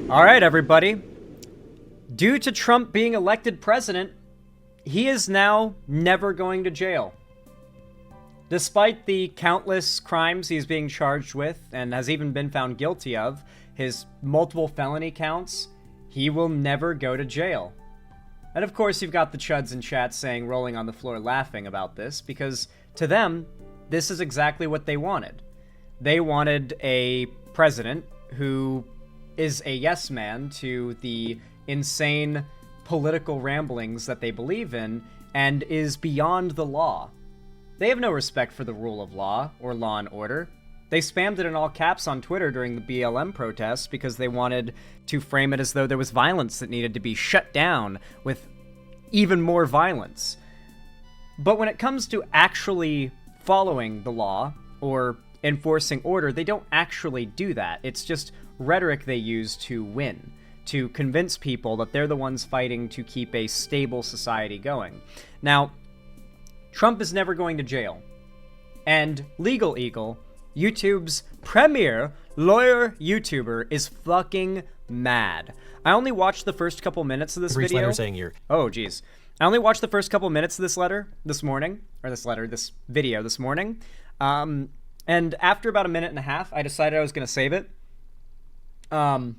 All right, everybody. Due to Trump being elected president, he is now never going to jail. Despite the countless crimes he's being charged with and has even been found guilty of, his multiple felony counts, he will never go to jail. And of course, you've got the chuds in chat saying, rolling on the floor laughing about this, because to them, this is exactly what they wanted. They wanted a president who is a yes man to the insane political ramblings that they believe in and is beyond the law. They have no respect for the rule of law or law and order. They spammed it in all caps on Twitter during the BLM protests because they wanted to frame it as though there was violence that needed to be shut down with even more violence. But when it comes to actually following the law or enforcing order, they don't actually do that. It's just rhetoric they use to win, to convince people that they're the ones fighting to keep a stable society going. Now, Trump is never going to jail. And LegalEagle, YouTube's premier lawyer YouTuber, is fucking mad. I only watched the first couple minutes of this video. Letter saying you're... Oh, geez. I only watched the first couple minutes of this video this morning. And after about a minute and a half, I decided I was going to save it. And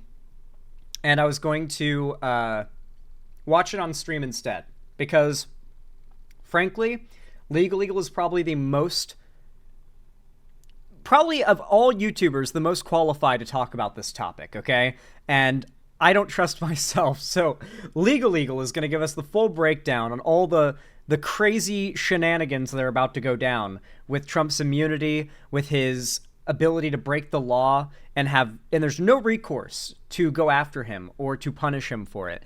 I was going to watch it on stream instead. Because, frankly, LegalEagle is probably of all YouTubers, the most qualified to talk about this topic, okay? And I don't trust myself, so LegalEagle is going to give us the full breakdown on all the crazy shenanigans that are about to go down with Trump's immunity, with his ability to break the law, and there's no recourse to go after him or to punish him for it.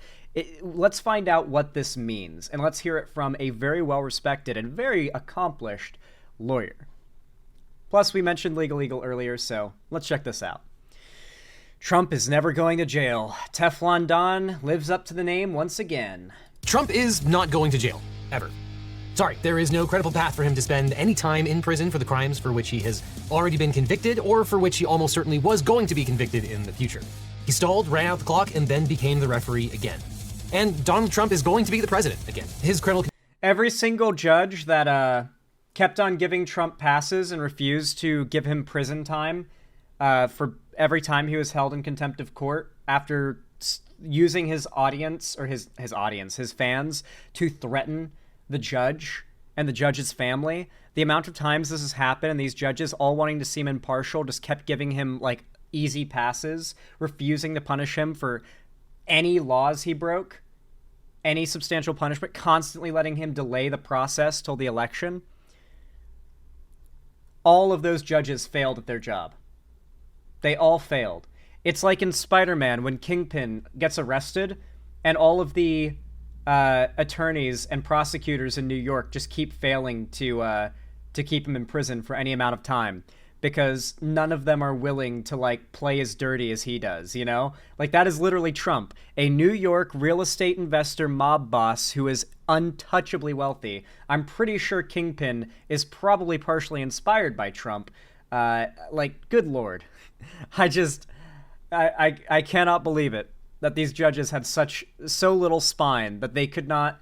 Let's find out what this means, and let's hear it from a very well-respected and very accomplished lawyer. Plus, we mentioned LegalEagle earlier, so let's check this out. Trump is never going to jail. Teflon Don lives up to the name once again. Trump is not going to jail, ever. Sorry, there is no credible path for him to spend any time in prison for the crimes for which he has already been convicted or for which he almost certainly was going to be convicted in the future. He stalled, ran out the clock, and then became the referee again. And Donald Trump is going to be the president again. His criminal... Every single judge that kept on giving Trump passes and refused to give him prison time for every time he was held in contempt of court after using his audience, or his fans, to threaten the judge and the judge's family. The amount of times this has happened and these judges, all wanting to seem impartial, just kept giving him like easy passes, refusing to punish him for any laws he broke, any substantial punishment, constantly letting him delay the process till the election. All of those judges failed at their job. They all failed. It's like in Spider-Man when Kingpin gets arrested and all of the attorneys and prosecutors in New York just keep failing to keep him in prison for any amount of time because none of them are willing to like play as dirty as he does, you know? Like that is literally Trump, a New York real estate investor mob boss who is untouchably wealthy. I'm pretty sure Kingpin is probably partially inspired by Trump. Like, good Lord. I cannot believe it that these judges had so little spine that they could not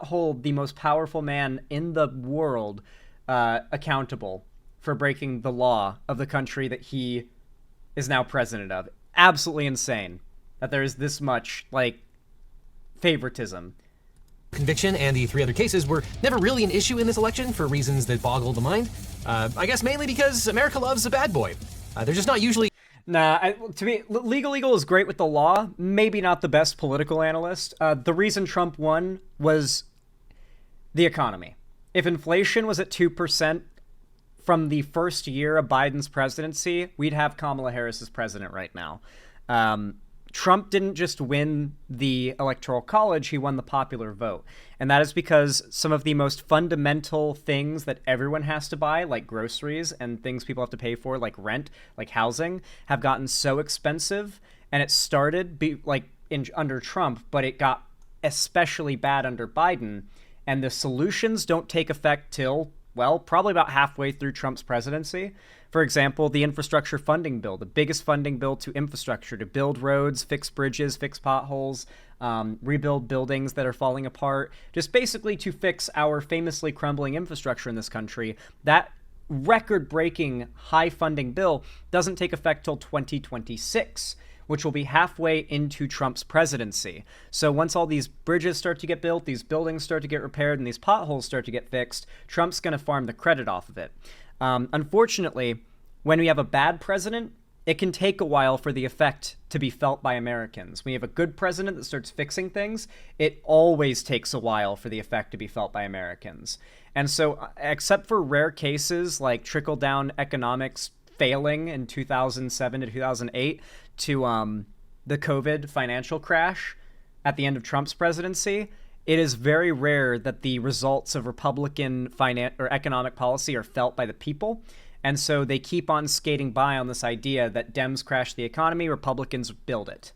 hold the most powerful man in the world accountable for breaking the law of the country that he is now president of. Absolutely insane that there is this much like favoritism. Conviction and the 3 other cases were never really an issue in this election for reasons that boggle the mind. I guess mainly because America loves a bad boy. They're just not usually... Nah, to me, LegalEagle is great with the law, maybe not the best political analyst. The reason Trump won was the economy. If inflation was at 2% from the first year of Biden's presidency, we'd have Kamala Harris as president right now. Trump didn't just win the Electoral College, he won the popular vote. And that is because some of the most fundamental things that everyone has to buy, like groceries and things people have to pay for, like rent, like housing, have gotten so expensive. And it started under Trump, but it got especially bad under Biden. And the solutions don't take effect till, well, probably about halfway through Trump's presidency. For example, the infrastructure funding bill, the biggest funding bill to infrastructure, to build roads, fix bridges, fix potholes, rebuild buildings that are falling apart, just basically to fix our famously crumbling infrastructure in this country. That record-breaking high funding bill doesn't take effect till 2026, which will be halfway into Trump's presidency. So once all these bridges start to get built, these buildings start to get repaired, and these potholes start to get fixed, Trump's going to farm the credit off of it. Unfortunately, when we have a bad president, it can take a while for the effect to be felt by Americans. When you have a good president that starts fixing things, it always takes a while for the effect to be felt by Americans. And so, except for rare cases like trickle-down economics failing in 2007 to 2008 to the COVID financial crash at the end of Trump's presidency, it is very rare that the results of Republican economic policy are felt by the people. And so they keep on skating by on this idea that Dems crash the economy, Republicans build it.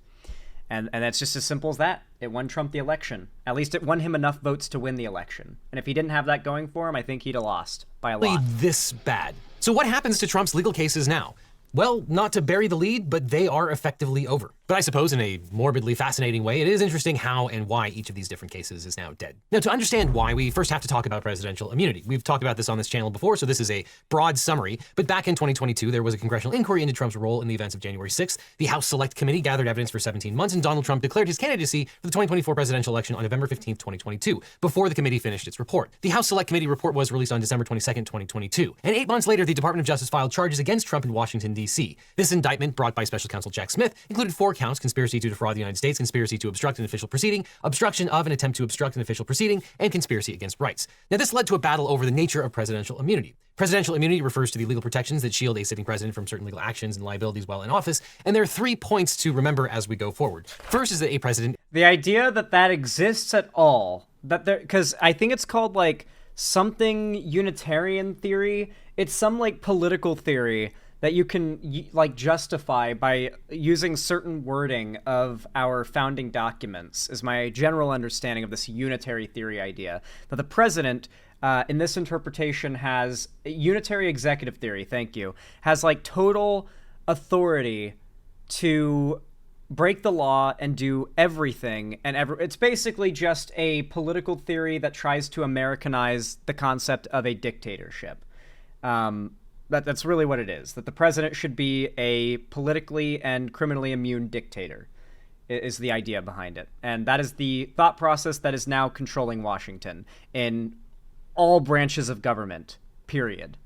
And that's just as simple as that. It won Trump the election. At least it won him enough votes to win the election. And if he didn't have that going for him, I think he'd have lost by a lot. This bad. So what happens to Trump's legal cases now? Well, not to bury the lead, but they are effectively over. But I suppose in a morbidly fascinating way, it is interesting how and why each of these different cases is now dead. Now, to understand why, we first have to talk about presidential immunity. We've talked about this on this channel before, so this is a broad summary. But back in 2022, there was a congressional inquiry into Trump's role in the events of January 6th. The House Select Committee gathered evidence for 17 months, and Donald Trump declared his candidacy for the 2024 presidential election on November 15th, 2022, before the committee finished its report. The House Select Committee report was released on December 22nd, 2022. And 8 months later, the Department of Justice filed charges against Trump in Washington, D.C. This indictment, brought by Special Counsel Jack Smith, included 4 counts: conspiracy to defraud the United States, conspiracy to obstruct an official proceeding, obstruction of an attempt to obstruct an official proceeding, and conspiracy against rights. Now, this led to a battle over the nature of presidential immunity. Presidential immunity refers to the legal protections that shield a sitting president from certain legal actions and liabilities while in office, and there are 3 points to remember as we go forward. First is that a president... The idea that exists at all, because I think it's called like something Unitarian theory. It's some like political theory that you can like justify by using certain wording of our founding documents, is my general understanding of this unitary theory idea. That the president, in this interpretation, has unitary executive theory, thank you, has like total authority to break the law and do everything. And it's basically just a political theory that tries to Americanize the concept of a dictatorship. That's really what it is, that the president should be a politically and criminally immune dictator, is the idea behind it. And that is the thought process that is now controlling Washington in all branches of government, period.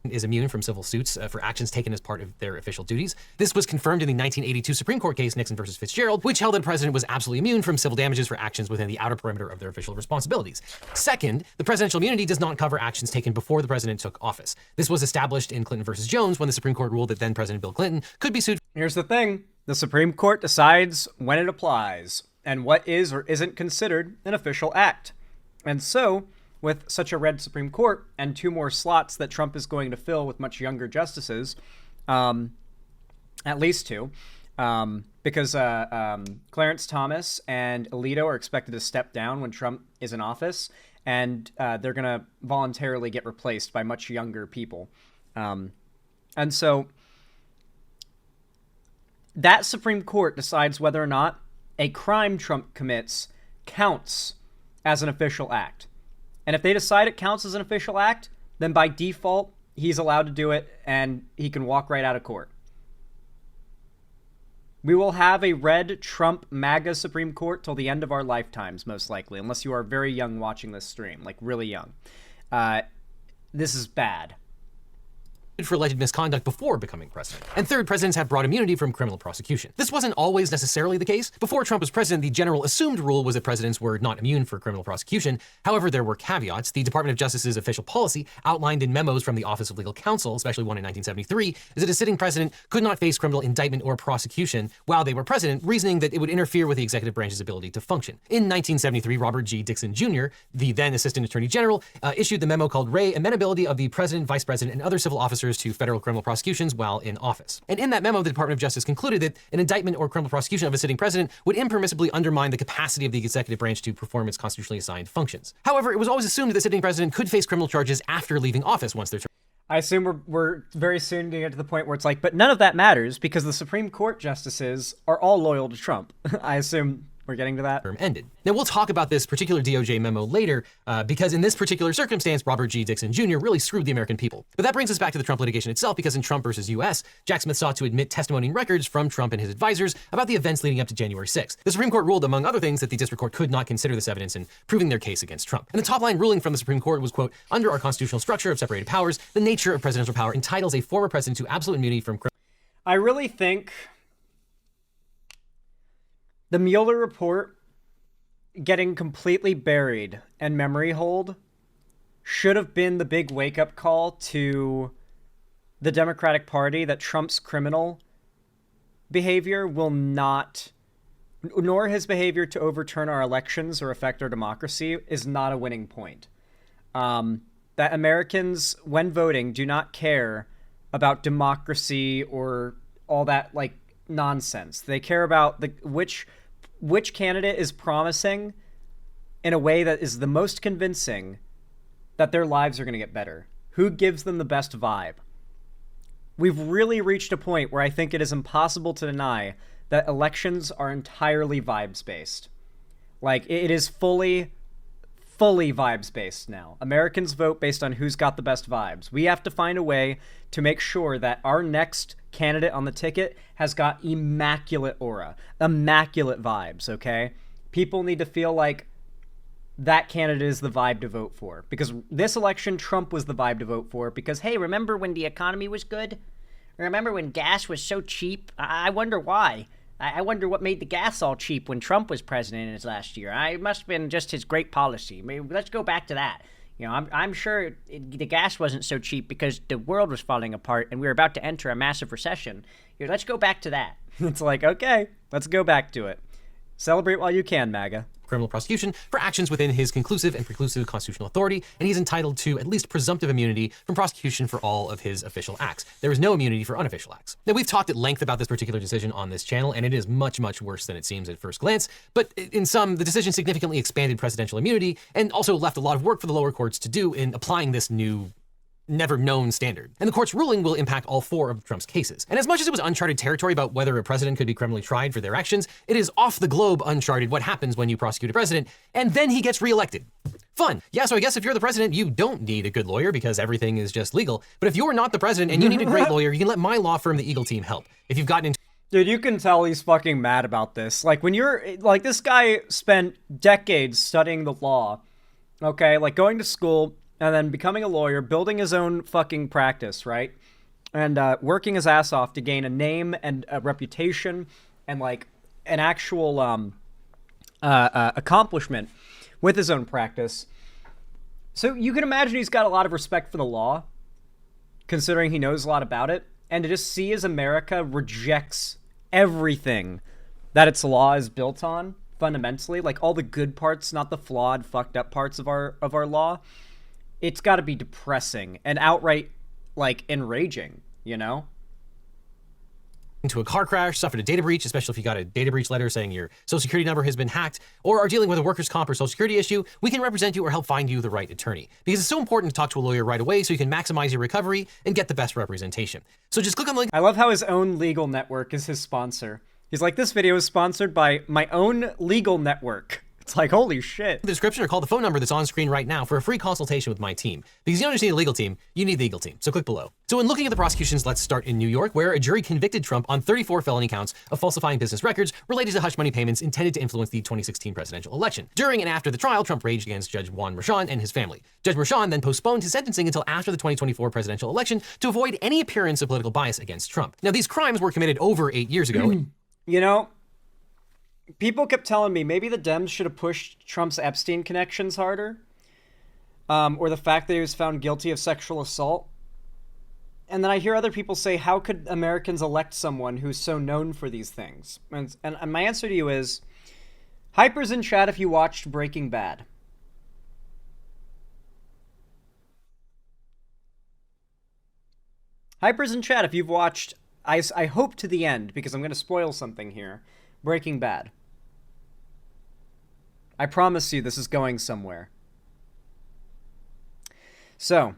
Is immune from civil suits for actions taken as part of their official duties. This was confirmed in the 1982 Supreme Court case Nixon versus Fitzgerald, which held that a president was absolutely immune from civil damages for actions within the outer perimeter of their official responsibilities. Second, the presidential immunity does not cover actions taken before the president took office. This was established in Clinton versus Jones when the Supreme Court ruled that then President Bill Clinton could be sued. Here's the thing. The Supreme Court decides when it applies and what is or isn't considered an official act. And so, with such a red Supreme Court and 2 more slots that Trump is going to fill with much younger justices, at least 2, because Clarence Thomas and Alito are expected to step down when Trump is in office, and they're going to voluntarily get replaced by much younger people. And so that Supreme Court decides whether or not a crime Trump commits counts as an official act. And if they decide it counts as an official act, then by default, he's allowed to do it and he can walk right out of court. We will have a red Trump MAGA Supreme Court till the end of our lifetimes, most likely, unless you are very young watching this stream, like really young. This is bad. For alleged misconduct before becoming president. And third, presidents have broad immunity from criminal prosecution. This wasn't always necessarily the case. Before Trump was president, the general assumed rule was that presidents were not immune for criminal prosecution. However, there were caveats. The Department of Justice's official policy, outlined in memos from the Office of Legal Counsel, especially one in 1973, is that a sitting president could not face criminal indictment or prosecution while they were president, reasoning that it would interfere with the executive branch's ability to function. In 1973, Robert G. Dixon Jr., the then Assistant Attorney General, issued the memo called Ray, Amenability of the President, Vice President, and Other Civil Officers answers to federal criminal prosecutions while in office. And in that memo, the Department of Justice concluded that an indictment or criminal prosecution of a sitting president would impermissibly undermine the capacity of the executive branch to perform its constitutionally assigned functions. However, it was always assumed that the sitting president could face criminal charges after leaving office once their term. I assume we're very soon to get to the point where it's like, but none of that matters because the Supreme Court justices are all loyal to Trump. I assume we're getting to that. Term ended. Now, we'll talk about this particular DOJ memo later, because in this particular circumstance, Robert G. Dixon Jr. really screwed the American people. But that brings us back to the Trump litigation itself, because in Trump versus U.S., Jack Smith sought to admit testimony and records from Trump and his advisors about the events leading up to January 6th. The Supreme Court ruled, among other things, that the district court could not consider this evidence in proving their case against Trump. And the top line ruling from the Supreme Court was, quote, under our constitutional structure of separated powers, the nature of presidential power entitles a former president to absolute immunity from criminal. I really think the Mueller report getting completely buried and memory hold should have been the big wake-up call to the Democratic Party that Trump's criminal behavior will not, nor his behavior to overturn our elections or affect our democracy, is not a winning point. That Americans, when voting, do not care about democracy or all that, like, nonsense. They care about which candidate is promising in a way that is the most convincing that their lives are going to get better. Who gives them the best vibe? We've really reached a point where I think it is impossible to deny that elections are entirely vibes-based. Like, it is fully vibes-based now. Americans vote based on who's got the best vibes. We have to find a way to make sure that our next candidate on the ticket has got immaculate aura, immaculate vibes, okay? People need to feel like that candidate is the vibe to vote for. Because this election, Trump was the vibe to vote for. Because, hey, remember when the economy was good? Remember when gas was so cheap? I wonder why. I wonder what made the gas all cheap when Trump was president in his last year. It must have been just his great policy. Maybe let's go back to that. You know, I'm sure the gas wasn't so cheap because the world was falling apart and we were about to enter a massive recession. Here, let's go back to that. It's like, okay, let's go back to it. Celebrate while you can, MAGA. Criminal prosecution for actions within his conclusive and preclusive constitutional authority, and he's entitled to at least presumptive immunity from prosecution for all of his official acts. There is no immunity for unofficial acts. Now, we've talked at length about this particular decision on this channel, and it is much, much worse than it seems at first glance, but in sum, the decision significantly expanded presidential immunity and also left a lot of work for the lower courts to do in applying this new never-known standard. And the court's ruling will impact all four of Trump's cases. And as much as it was uncharted territory about whether a president could be criminally tried for their actions, it is off the globe uncharted what happens when you prosecute a president, and then he gets reelected. Fun. Yeah, so I guess if you're the president, you don't need a good lawyer because everything is just legal. But if you're not the president and you need a great lawyer, you can let my law firm, the Eagle Team, help. If you've gotten into... Dude, you can tell he's fucking mad about this. Like, when you're... Like, this guy spent decades studying the law, okay? Like, going to school... and then becoming a lawyer, building his own fucking practice, right? And working his ass off to gain a name and a reputation and, like, an actual accomplishment with his own practice. So you can imagine he's got a lot of respect for the law, considering he knows a lot about it. And to just see as America rejects everything that its law is built on, fundamentally, like all the good parts, not the flawed, fucked up parts of our law, it's got to be depressing and outright, like, enraging, you know? Into a car crash, suffered a data breach, especially if you got a data breach letter saying your social security number has been hacked, or are dealing with a workers' comp or social security issue, we can represent you or help find you the right attorney. Because it's so important to talk to a lawyer right away so you can maximize your recovery and get the best representation. So just click on the link. I love how his own legal network is his sponsor. He's like, this video is sponsored by my own legal network. It's like, holy shit. The description or call the phone number that's on screen right now for a free consultation with my team. Because you don't just need a legal team, you need the Eagle Team. So click below. So in looking at the prosecutions, let's start in New York, where a jury convicted Trump on 34 felony counts of falsifying business records related to hush money payments intended to influence the 2016 presidential election. During and after the trial, Trump raged against Judge Juan Merchan and his family. Judge Merchan then postponed his sentencing until after the 2024 presidential election to avoid any appearance of political bias against Trump. Now, these crimes were committed over 8 years ago. You know, people kept telling me maybe the Dems should have pushed Trump's Epstein connections harder, or the fact that he was found guilty of sexual assault. And then I hear other people say, how could Americans elect someone who's so known for these things? And my answer to you is, hyper's in chat if you watched Breaking Bad. Hypers in chat, if you've watched, I hope to the end, because I'm going to spoil something here, Breaking Bad. I promise you this is going somewhere. So,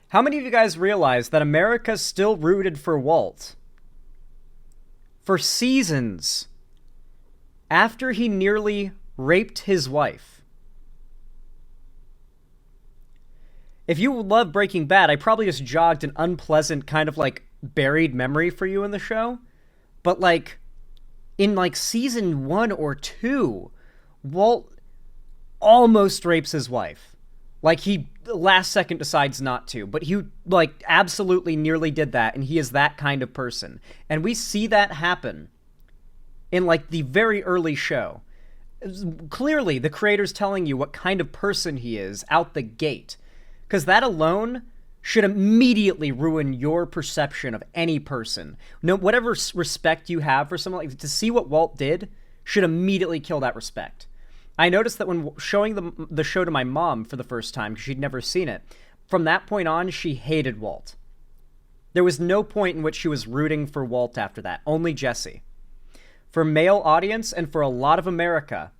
how many of you guys realize that America still rooted for Walt for seasons after he nearly raped his wife? If you love Breaking Bad, I probably just jogged an unpleasant kind of like buried memory for you in the show. But like in like season 1 or 2, Walt almost rapes his wife. Like he last second decides not to, but he like absolutely nearly did that, and he is that kind of person. And we see that happen in like the very early show. Clearly, the creator's telling you what kind of person he is out the gate. Because that alone should immediately ruin your perception of any person. No, whatever respect you have for someone, like to see what Walt did should immediately kill that respect. I noticed that when showing the show to my mom for the first time, because she'd never seen it, from that point on, she hated Walt. There was no point in which she was rooting for Walt after that, only Jesse. For male audience and for a lot of America,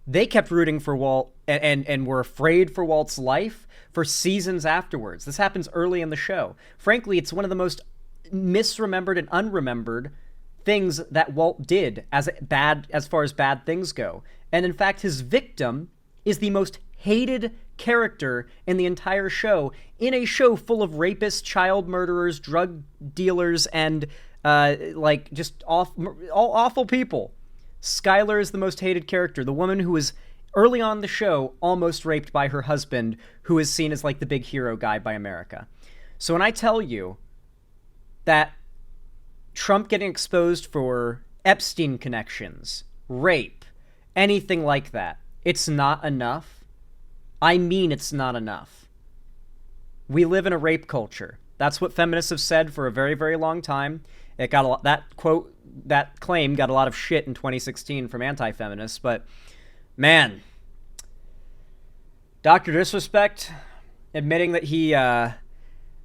they kept rooting for Walt and were afraid for Walt's life for seasons afterwards. This happens early in the show. Frankly, it's one of the most misremembered and unremembered things that Walt did as far as bad things go. And in fact, his victim is the most hated character in the entire show, in a show full of rapists, child murderers, drug dealers, and like just awful people. Skylar is the most hated character, the woman who was early on in the show almost raped by her husband, who is seen as like the big hero guy by America. So when I tell you that Trump getting exposed for Epstein connections, rape, anything like that, it's not enough. I mean, it's not enough. We live in a rape culture. That's what feminists have said for a very, very long time. It got a lot, that claim got a lot of shit in 2016 from anti-feminists, but man, Dr. Disrespect admitting that he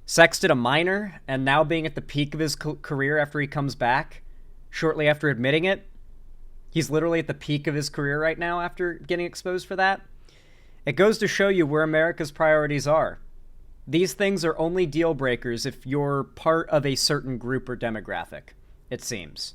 sexted a minor and now being at the peak of his career after he comes back, shortly after admitting it. He's literally at the peak of his career right now after getting exposed for that. It goes to show you where America's priorities are. These things are only deal breakers if you're part of a certain group or demographic, it seems.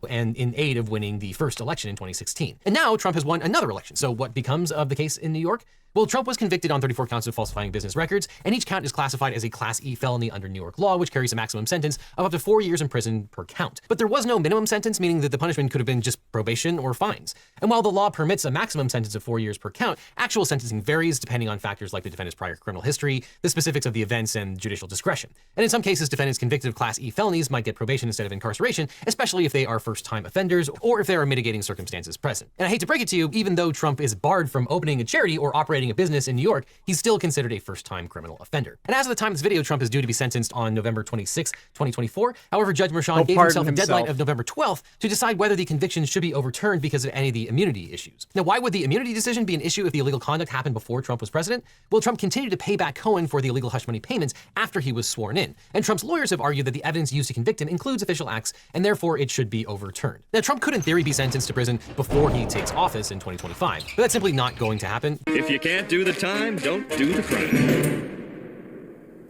And in aid of winning the first election in 2016. And now Trump has won another election. So what becomes of the case in New York? Well, Trump was convicted on 34 counts of falsifying business records, and each count is classified as a Class E felony under New York law, which carries a maximum sentence of up to 4 years in prison per count. But there was no minimum sentence, meaning that the punishment could have been just probation or fines. And while the law permits a maximum sentence of 4 years per count, actual sentencing varies depending on factors like the defendant's prior criminal history, the specifics of the events, and judicial discretion. And in some cases, defendants convicted of Class E felonies might get probation instead of incarceration, especially if they are first-time offenders or if there are mitigating circumstances present. And I hate to break it to you, even though Trump is barred from opening a charity or operating a business in New York, he's still considered a first-time criminal offender. And as of the time of this video, Trump is due to be sentenced on November 26, 2024. However, Judge Merchan gave himself a deadline of November 12th to decide whether the conviction should be overturned because of any of the immunity issues. Now, why would the immunity decision be an issue if the illegal conduct happened before Trump was president? Well, Trump continued to pay back Cohen for the illegal hush money payments after he was sworn in. And Trump's lawyers have argued that the evidence used to convict him includes official acts, and therefore it should be overturned. Now, Trump could in theory be sentenced to prison before he takes office in 2025, but that's simply not going to happen. If you can't do the time, don't do the crime.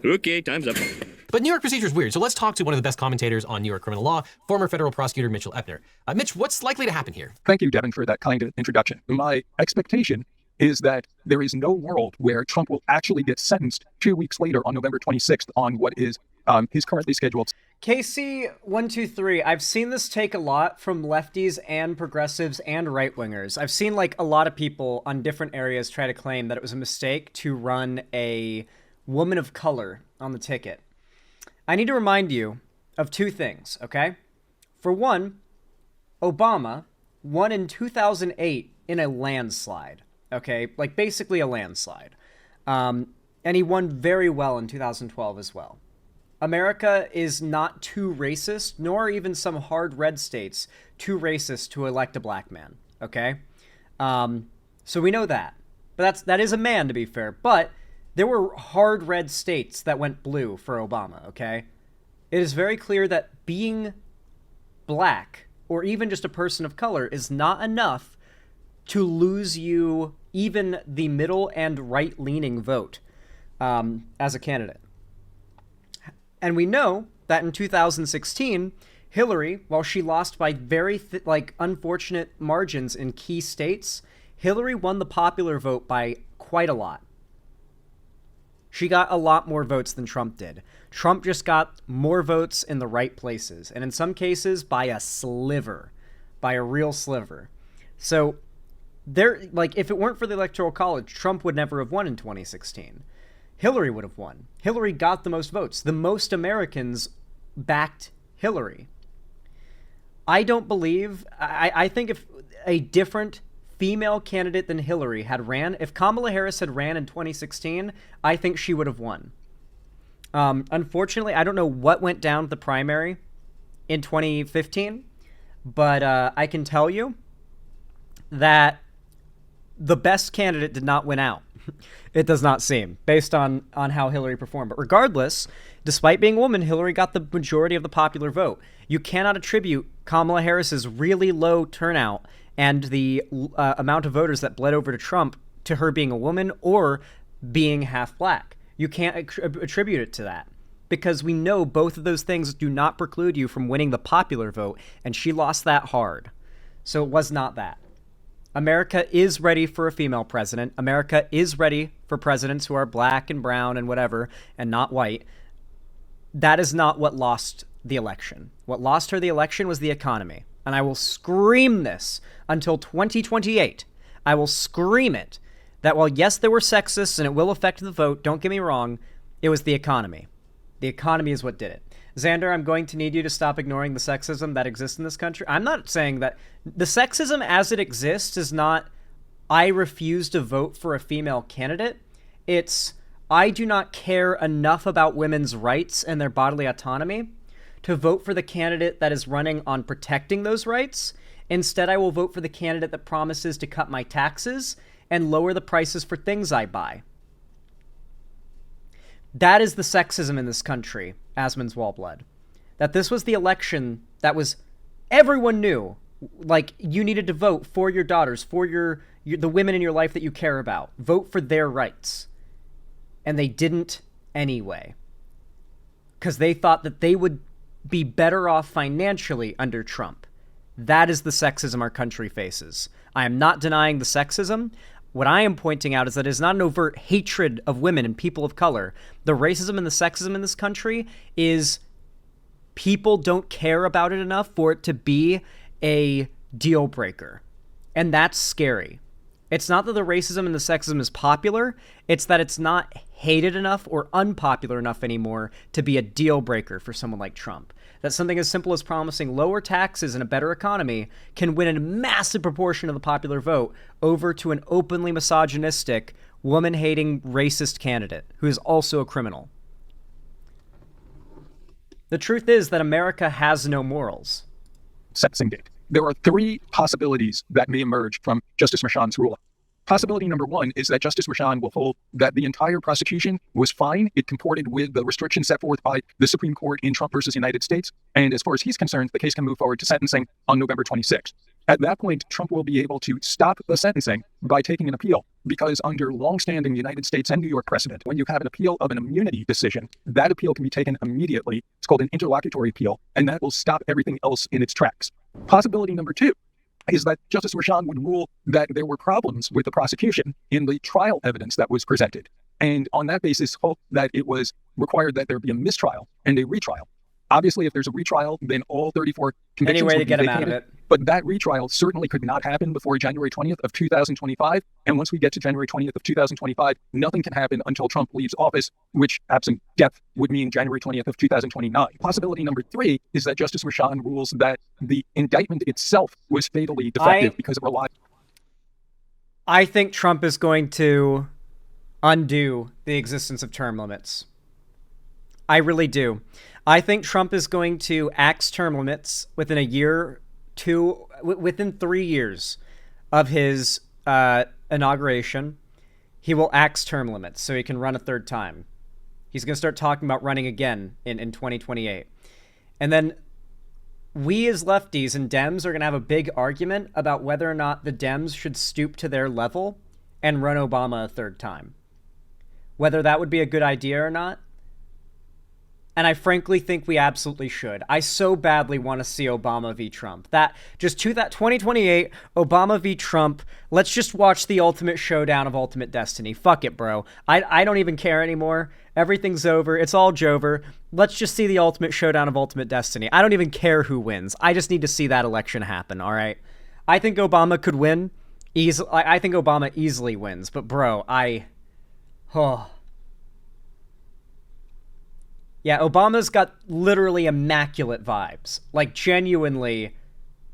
Okay, time's up. But New York procedure is weird, so let's talk to one of the best commentators on New York criminal law, former federal prosecutor Mitchell Epner. Mitch, what's likely to happen here? Thank you, Devin, for that kind of introduction. My expectation is that there is no world where Trump will actually get sentenced 2 weeks later on November 26th on what is his currently scheduled. KC123, I've seen this take a lot from lefties and progressives and right-wingers. I've seen like a lot of people on different areas try to claim that it was a mistake to run a woman of color on the ticket. I need to remind you of two things, okay? For one, Obama won in 2008 in a landslide, okay? Like basically a landslide. And he won very well in 2012 as well. America is not too racist, nor even some hard red states too racist to elect a black man, okay? So we know that. But that is a man, to be fair. But There were hard red states that went blue for Obama, okay? It is very clear that being black or even just a person of color is not enough to lose you even the middle and right-leaning vote as a candidate. And we know that in 2016, Hillary, while she lost by very unfortunate margins in key states, Hillary won the popular vote by quite a lot. She got a lot more votes than Trump did. Trump just got more votes in the right places, and in some cases by a sliver, by a real sliver. So if it weren't for the Electoral College, Trump would never have won in 2016. Hillary would have won. Hillary got the most votes. The most Americans backed Hillary. I don't believe, I think if a different female candidate than Hillary had ran, if Kamala Harris had ran in 2016, I think she would have won. Unfortunately, I don't know what went down with the primary in 2015, but I can tell you that the best candidate did not win out. It does not seem, based on how Hillary performed. But regardless, despite being a woman, Hillary got the majority of the popular vote. You cannot attribute Kamala Harris's really low turnout and the amount of voters that bled over to Trump to her being a woman or being half black. You can't attribute it to that, because we know both of those things do not preclude you from winning the popular vote, and she lost that hard. So it was not that. America is ready for a female president. America is ready for presidents who are black and brown and whatever, and not white. That is not what lost the election. What lost her the election was the economy. And I will scream this until 2028. I will scream it that while, yes, there were sexists and it will affect the vote, don't get me wrong, it was the economy. The economy is what did it. Xander, I'm going to need you to stop ignoring the sexism that exists in this country. I'm not saying that the sexism as it exists is not, I refuse to vote for a female candidate. It's, I do not care enough about women's rights and their bodily autonomy to vote for the candidate that is running on protecting those rights. Instead, I will vote for the candidate that promises to cut my taxes and lower the prices for things I buy. That is the sexism in this country, Asmon's Wallblood. That this was the election that was, everyone knew, like, you needed to vote for your daughters, for the women in your life that you care about. Vote for their rights. And they didn't anyway. Because they thought that they would be better off financially under Trump. That is the sexism our country faces. I am not denying the sexism. What I am pointing out is that it is not an overt hatred of women and people of color. The racism and the sexism in this country is people don't care about it enough for it to be a deal breaker. And that's scary. It's not that the racism and the sexism is popular. It's that it's not hated enough or unpopular enough anymore to be a deal breaker for someone like Trump. That something as simple as promising lower taxes and a better economy can win a massive proportion of the popular vote over to an openly misogynistic, woman-hating, racist candidate who is also a criminal. The truth is that America has no morals. Sentencing date. There are three possibilities that may emerge from Justice Merchan's ruling. Possibility number one is that Justice Merchan will hold that the entire prosecution was fine. It comported with the restrictions set forth by the Supreme Court in Trump versus United States. And as far as he's concerned, the case can move forward to sentencing on November 26th. At that point, Trump will be able to stop the sentencing by taking an appeal, because under longstanding United States and New York precedent, when you have an appeal of an immunity decision, that appeal can be taken immediately. It's called an interlocutory appeal, and that will stop everything else in its tracks. Possibility number two is that Justice Merchan would rule that there were problems with the prosecution in the trial evidence that was presented, and on that basis hope that it was required that there be a mistrial and a retrial. Obviously, if there's a retrial, then all 34 convictions Any way would to get be him out vacated. of it. But that retrial certainly could not happen before January 20th of 2025. And once we get to January 20th of 2025, nothing can happen until Trump leaves office, which, absent death, would mean January 20th of 2029. Possibility number three is that Justice Merchan rules that the indictment itself was fatally defective because it relied. I think Trump is going to undo the existence of term limits. I really do. I think Trump is going to axe term limits within a year, within 3 years of his inauguration. he will axe term limits so he can run a third time. He's going to start talking about running again in 2028. And then we as lefties and Dems are going to have a big argument about whether or not the Dems should stoop to their level and run Obama a third time. Whether that would be a good idea or not. And I frankly think we absolutely should. I so badly want to see Obama v. Trump. That 2028, Obama v. Trump. Let's just watch the ultimate showdown of ultimate destiny. Fuck it, bro. I don't even care anymore. Everything's over. It's all Jover. Let's just see the ultimate showdown of ultimate destiny. I don't even care who wins. I just need to see that election happen, all right? I think Obama could win. I think Obama easily wins. But, bro, Yeah, Obama's got literally immaculate vibes. Like, genuinely,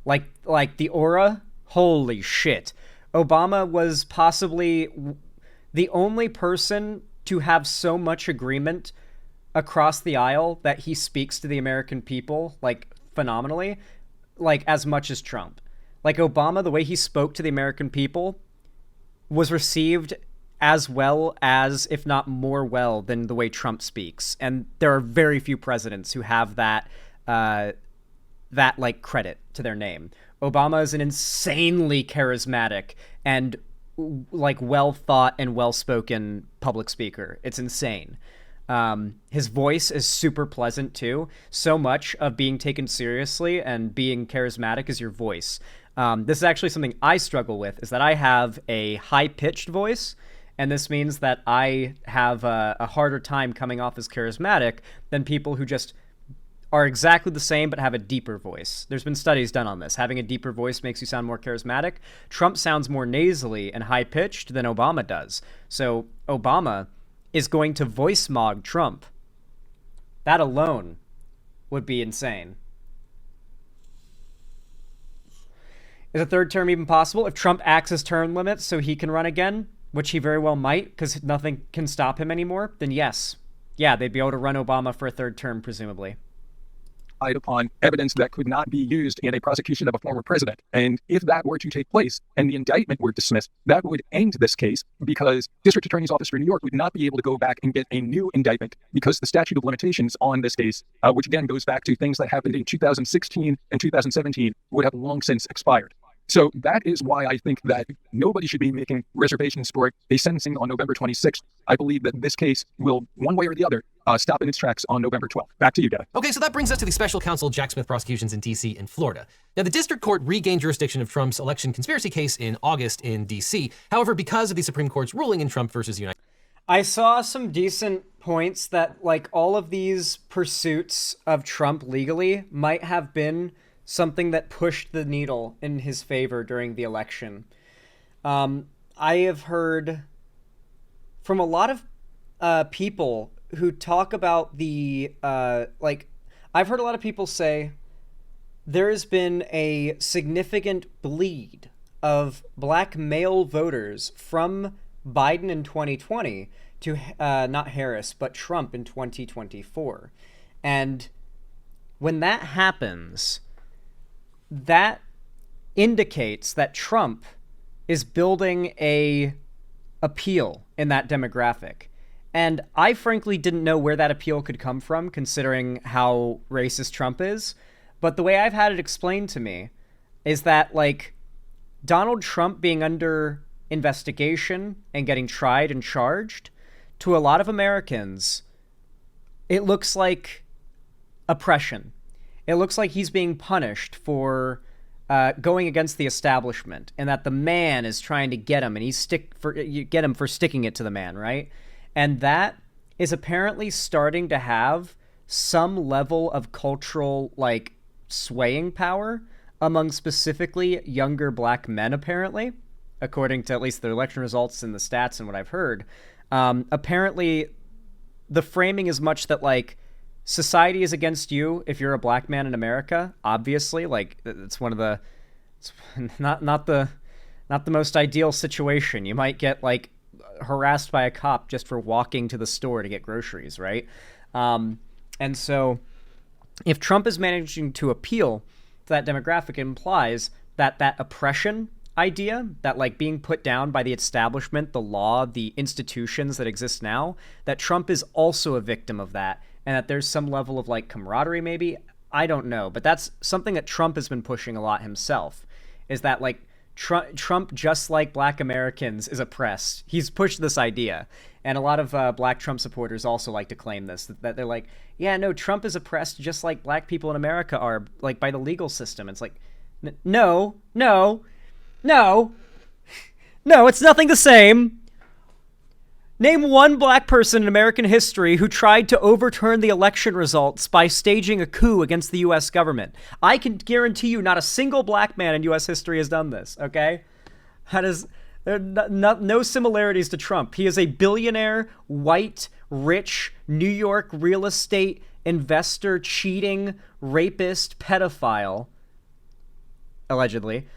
like the aura, holy shit. Obama was possibly the only person to have so much agreement across the aisle that he speaks to the American people, like, phenomenally, like, as much as Trump. Like, Obama, the way he spoke to the American people was received as well as, if not more well, than the way Trump speaks. And there are very few presidents who have that like credit to their name. Obama is an insanely charismatic and like well thought and well spoken public speaker. It's insane. His voice is super pleasant too. So much of being taken seriously and being charismatic is your voice. This is actually something I struggle with, is that I have a high pitched voice. And this means that I have a harder time coming off as charismatic than people who just are exactly the same but have a deeper voice. There's been studies done on this. Having a deeper voice makes you sound more charismatic. Trump sounds more nasally and high-pitched than Obama does. So Obama is going to voice mog Trump. That alone would be insane. Is a third term even possible? If Trump axes term limits so he can run again, which he very well might, because nothing can stop him anymore, then yes. Yeah, they'd be able to run Obama for a third term, presumably. Upon evidence that could not be used in a prosecution of a former president. And if that were to take place and the indictment were dismissed, that would end this case, because District Attorney's Office for New York would not be able to go back and get a new indictment, because the statute of limitations on this case, which again goes back to things that happened in 2016 and 2017, would have long since expired. So that is why I think that nobody should be making reservations for a sentencing on November 26th. I believe that this case will, one way or the other, stop in its tracks on November 12th. Back to you, Gavin. Okay, so that brings us to the special counsel Jack Smith prosecutions in D.C. and Florida. Now, the district court regained jurisdiction of Trump's election conspiracy case in August in D.C. However, because of the Supreme Court's ruling in Trump versus United... I saw some decent points that, like, all of these pursuits of Trump legally might have been something that pushed the needle in his favor during the election. I have heard from a lot of people who talk about the, I've heard a lot of people say there has been a significant bleed of black male voters from Biden in 2020 to, not Harris, but Trump in 2024. And when that happens, that indicates that Trump is building a appeal in that demographic. And I frankly didn't know where that appeal could come from, considering how racist Trump is. But the way I've had it explained to me is that, like, Donald Trump being under investigation and getting tried and charged, to a lot of Americans, it looks like oppression. It looks like he's being punished for going against the establishment, and that the man is trying to get him, and get him for sticking it to the man, right? And that is apparently starting to have some level of cultural, like, swaying power among specifically younger black men, apparently, according to at least the election results and the stats and what I've heard. Apparently, the framing is much that, like, society is against you if you're a black man in America. Obviously, like, it's one of the, it's not the most ideal situation. You might get, like, harassed by a cop just for walking to the store to get groceries, right? And so, if Trump is managing to appeal to that demographic, it implies that that oppression idea that, like, being put down by the establishment, the law, the institutions that exist now, that Trump is also a victim of that, and that there's some level of, like, camaraderie maybe. I don't know, but that's something that Trump has been pushing a lot himself, is that, like, Trump, just like Black Americans, is oppressed. He's pushed this idea. And a lot of Black Trump supporters also like to claim this, that they're like, yeah, no, Trump is oppressed just like Black people in America are, like, by the legal system. It's like, no, it's nothing the same. Name one Black person in American history who tried to overturn the election results by staging a coup against the U.S. government. I can guarantee you not a single Black man in U.S. history has done this, okay? There are no similarities to Trump. He is a billionaire, white, rich, New York real estate investor, cheating, rapist, pedophile, allegedly,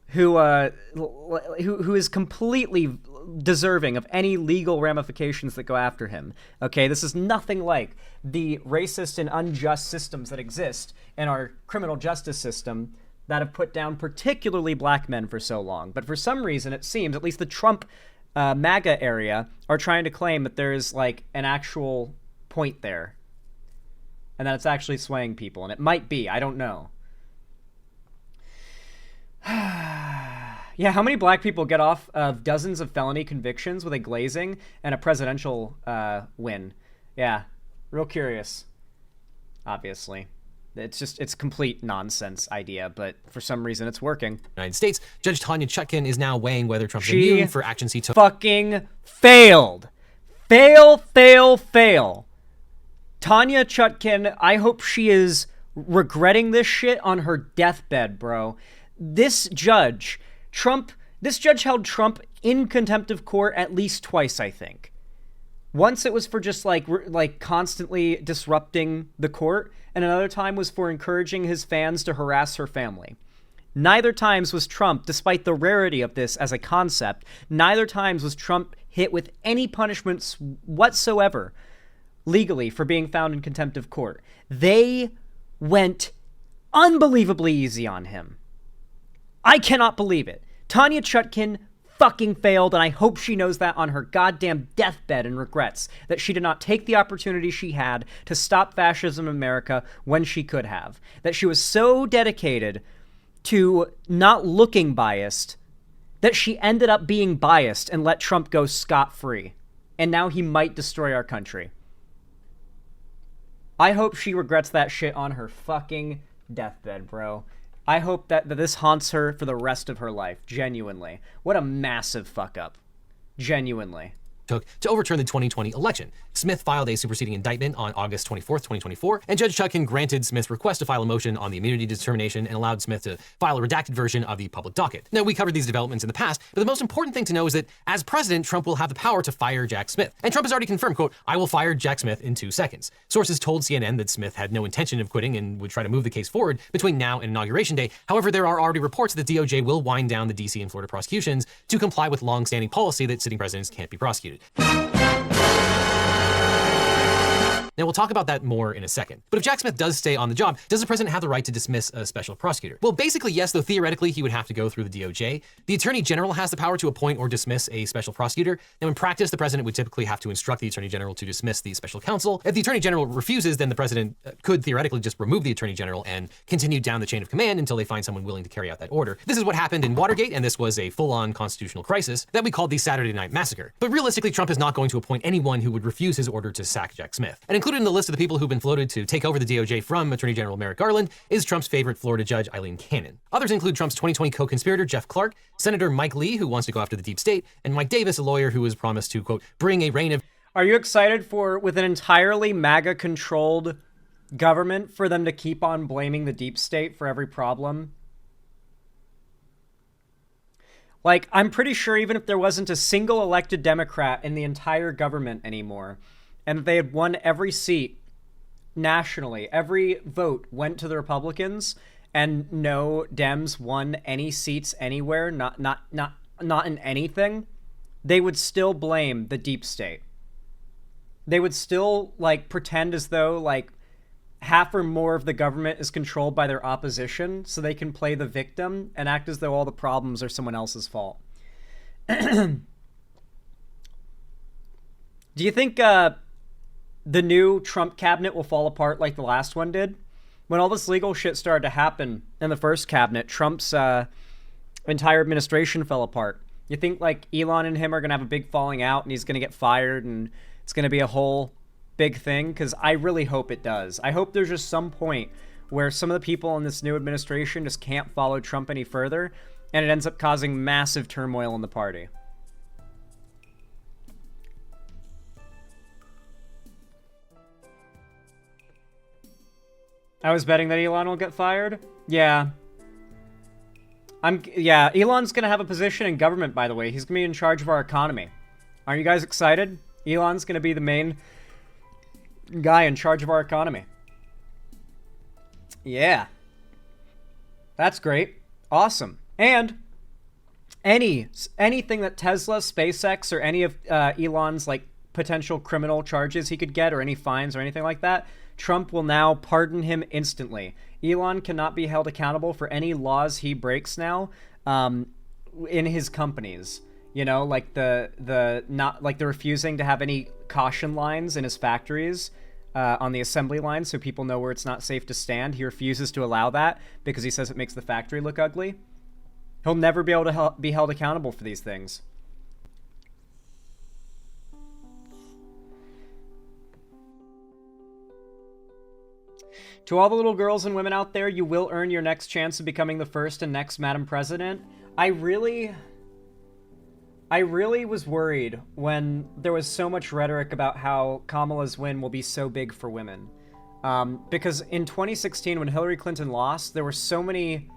who is completely deserving of any legal ramifications that go after him. Okay, this is nothing like the racist and unjust systems that exist in our criminal justice system that have put down particularly Black men for so long. But for some reason, it seems, at least the Trump MAGA area, are trying to claim that there is, like, an actual point there, and that it's actually swaying people, and it might be. I don't know. Yeah, how many Black people get off of dozens of felony convictions with a glazing and a presidential win? Yeah, real curious. Obviously. It's complete nonsense idea, but for some reason it's working. United States, Judge Tanya Chutkan is now weighing whether Trump's immune for actions he took. Fucking failed. Fail. Tanya Chutkan, I hope she is regretting this shit on her deathbed, bro. This judge held Trump in contempt of court at least twice, I think. Once it was for just like constantly disrupting the court, and another time was for encouraging his fans to harass her family. Neither times was Trump, despite the rarity of this as a concept, neither times was Trump hit with any punishments whatsoever legally for being found in contempt of court. They went unbelievably easy on him. I cannot believe it. Tanya Chutkan fucking failed, and I hope she knows that on her goddamn deathbed and regrets that she did not take the opportunity she had to stop fascism in America when she could have. That she was so dedicated to not looking biased that she ended up being biased and let Trump go scot-free. And now he might destroy our country. I hope she regrets that shit on her fucking deathbed, bro. I hope that this haunts her for the rest of her life. Genuinely. What a massive fuck up. Genuinely. Took to overturn the 2020 election. Smith filed a superseding indictment on August 24th, 2024, and Judge Chutkan granted Smith's request to file a motion on the immunity determination and allowed Smith to file a redacted version of the public docket. Now, we covered these developments in the past, but the most important thing to know is that as president, Trump will have the power to fire Jack Smith. And Trump has already confirmed, quote, "I will fire Jack Smith in 2 seconds." Sources told CNN that Smith had no intention of quitting and would try to move the case forward between now and Inauguration Day. However, there are already reports that the DOJ will wind down the DC and Florida prosecutions to comply with long-standing policy that sitting presidents can't be prosecuted. Now, we'll talk about that more in a second. But if Jack Smith does stay on the job, does the president have the right to dismiss a special prosecutor? Well, basically, yes, though theoretically he would have to go through the DOJ. The Attorney General has the power to appoint or dismiss a special prosecutor. Now, in practice, the president would typically have to instruct the Attorney General to dismiss the special counsel. If the Attorney General refuses, then the president could theoretically just remove the Attorney General and continue down the chain of command until they find someone willing to carry out that order. This is what happened in Watergate, and this was a full-on constitutional crisis that we called the Saturday Night Massacre. But realistically, Trump is not going to appoint anyone who would refuse his order to sack Jack Smith. And included in the list of the people who've been floated to take over the DOJ from Attorney General Merrick Garland is Trump's favorite Florida judge, Eileen Cannon. Others include Trump's 2020 co-conspirator, Jeff Clark, Senator Mike Lee, who wants to go after the deep state, and Mike Davis, a lawyer who was promised to, quote, bring a reign of... Are you excited with an entirely MAGA-controlled government for them to keep on blaming the deep state for every problem? Like, I'm pretty sure even if there wasn't a single elected Democrat in the entire government anymore, and they had won every seat nationally, every vote went to the Republicans, and no Dems won any seats anywhere, not in anything, they would still blame the deep state. They would still, like, pretend as though, like, half or more of the government is controlled by their opposition, so they can play the victim and act as though all the problems are someone else's fault. Do you think the new Trump cabinet will fall apart like the last one did? When all this legal shit started to happen in the first cabinet, Trump's entire administration fell apart. You think like Elon and him are going to have a big falling out and he's going to get fired and it's going to be a whole big thing? Because I really hope it does. I hope there's just some point where some of the people in this new administration just can't follow Trump any further and it ends up causing massive turmoil in the party. I was betting that Elon will get fired. Yeah. Elon's going to have a position in government, by the way. He's going to be in charge of our economy. Aren't you guys excited? Elon's going to be the main guy in charge of our economy. Yeah. That's great. Awesome. And anything that Tesla, SpaceX, or any of Elon's like potential criminal charges he could get, or any fines or anything like that, Trump will now pardon him instantly. Elon cannot be held accountable for any laws he breaks now in his companies. You know, like the refusing to have any caution lines in his factories on the assembly line so people know where it's not safe to stand. He refuses to allow that because he says it makes the factory look ugly. He'll never be able to be held accountable for these things. To all the little girls and women out there, you will earn your next chance of becoming the first and next Madam President. I really was worried when there was so much rhetoric about how Kamala's win will be so big for women. Because in 2016, when Hillary Clinton lost, there were so many...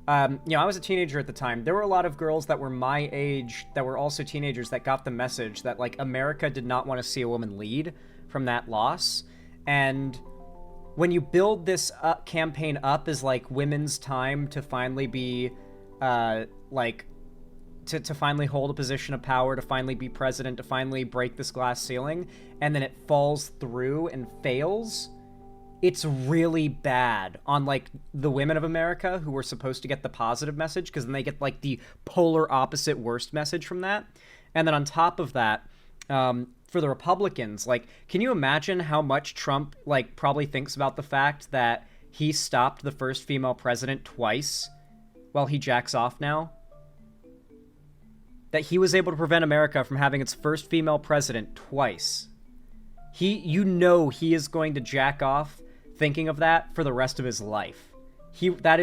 I was a teenager at the time. There were a lot of girls that were my age that were also teenagers that got the message that, like, America did not want to see a woman lead from that loss. And when you build this campaign up as like women's time to finally be to finally hold a position of power, to finally be president, to finally break this glass ceiling, and then it falls through and fails, it's really bad on like the women of America who were supposed to get the positive message, because then they get like the polar opposite worst message from that. And then on top of that, for the Republicans, like, can you imagine how much Trump, like, probably thinks about the fact that he stopped the first female president twice while he jacks off now? That he was able to prevent America from having its first female president twice. You he is going to jack off thinking of that for the rest of his life. That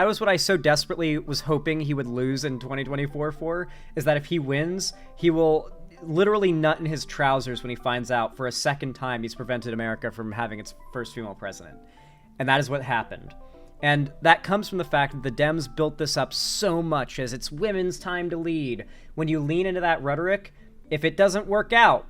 was what I so desperately was hoping he would lose in 2024 for, is that if he wins, he will literally nut in his trousers when he finds out for a second time he's prevented America from having its first female president. And that is what happened. And that comes from the fact that the Dems built this up so much as it's women's time to lead. When you lean into that rhetoric, if it doesn't work out,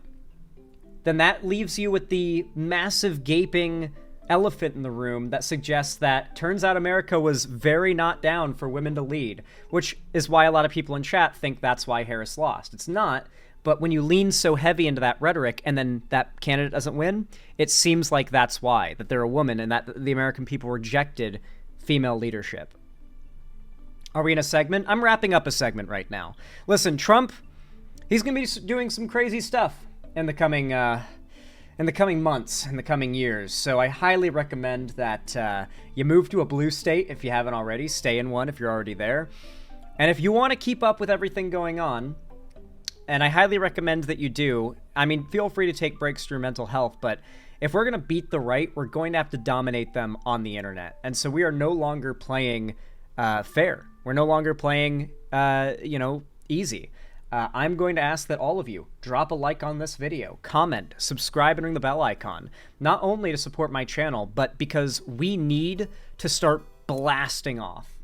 then that leaves you with the massive gaping elephant in the room that suggests that turns out America was very not down for women to lead, which is why a lot of people in chat think that's why Harris lost. It's not. But when you lean so heavy into that rhetoric and then that candidate doesn't win, it seems like that's why, that they're a woman and that the American people rejected female leadership. Are we in a segment? I'm wrapping up a segment right now. Listen, Trump, he's going to be doing some crazy stuff in the coming months, in the coming years. So I highly recommend that you move to a blue state if you haven't already. Stay in one if you're already there. And if you want to keep up with everything going on, and I highly recommend that you do. I mean, feel free to take breaks through mental health, but if we're going to beat the right, we're going to have to dominate them on the internet. And so we are no longer playing fair. We're no longer playing, easy. I'm going to ask that all of you drop a like on this video, comment, subscribe, and ring the bell icon, not only to support my channel, but because we need to start blasting off.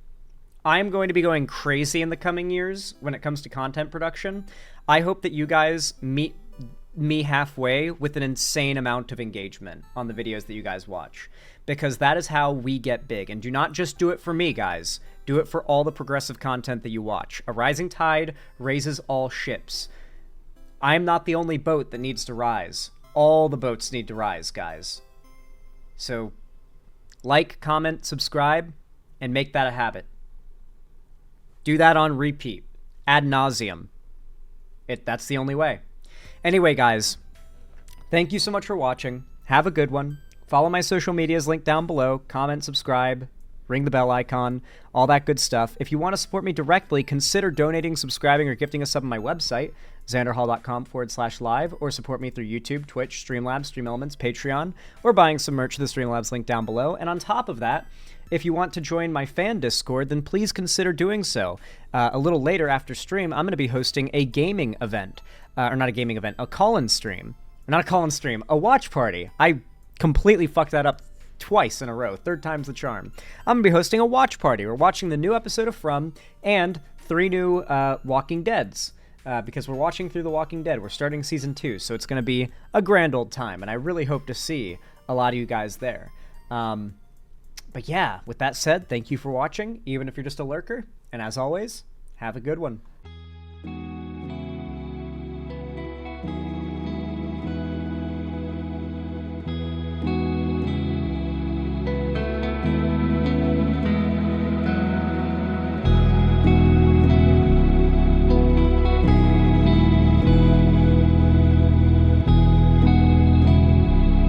I'm going to be going crazy in the coming years when it comes to content production. I hope that you guys meet me halfway with an insane amount of engagement on the videos that you guys watch, because that is how we get big. And do not just do it for me, guys. Do it for all the progressive content that you watch. A rising tide raises all ships. I'm not the only boat that needs to rise. All the boats need to rise, guys. So like, comment, subscribe, and make that a habit. Do that on repeat, ad nauseum. That's the only way. Anyway, guys, thank you so much for watching. Have a good one. Follow my social medias linked down below. Comment, subscribe, ring the bell icon, all that good stuff. If you want to support me directly, consider donating, subscribing, or gifting a sub on my website, xanderhall.com/live, or support me through YouTube, Twitch, Streamlabs, StreamElements, Patreon, or buying some merch to the Streamlabs link down below. And on top of that, if you want to join my fan Discord, then please consider doing so. A little later after stream, I'm going to be hosting a gaming event. Or not a gaming event, a call-in stream. Not a call-in stream, a watch party. I completely fucked that up twice in a row. Third time's the charm. I'm going to be hosting a watch party. We're watching the new episode of From and 3 new Walking Deads. Because we're watching through The Walking Dead. We're starting season 2, so it's going to be a grand old time. And I really hope to see a lot of you guys there. But yeah, with that said, thank you for watching, even if you're just a lurker. And as always, have a good one.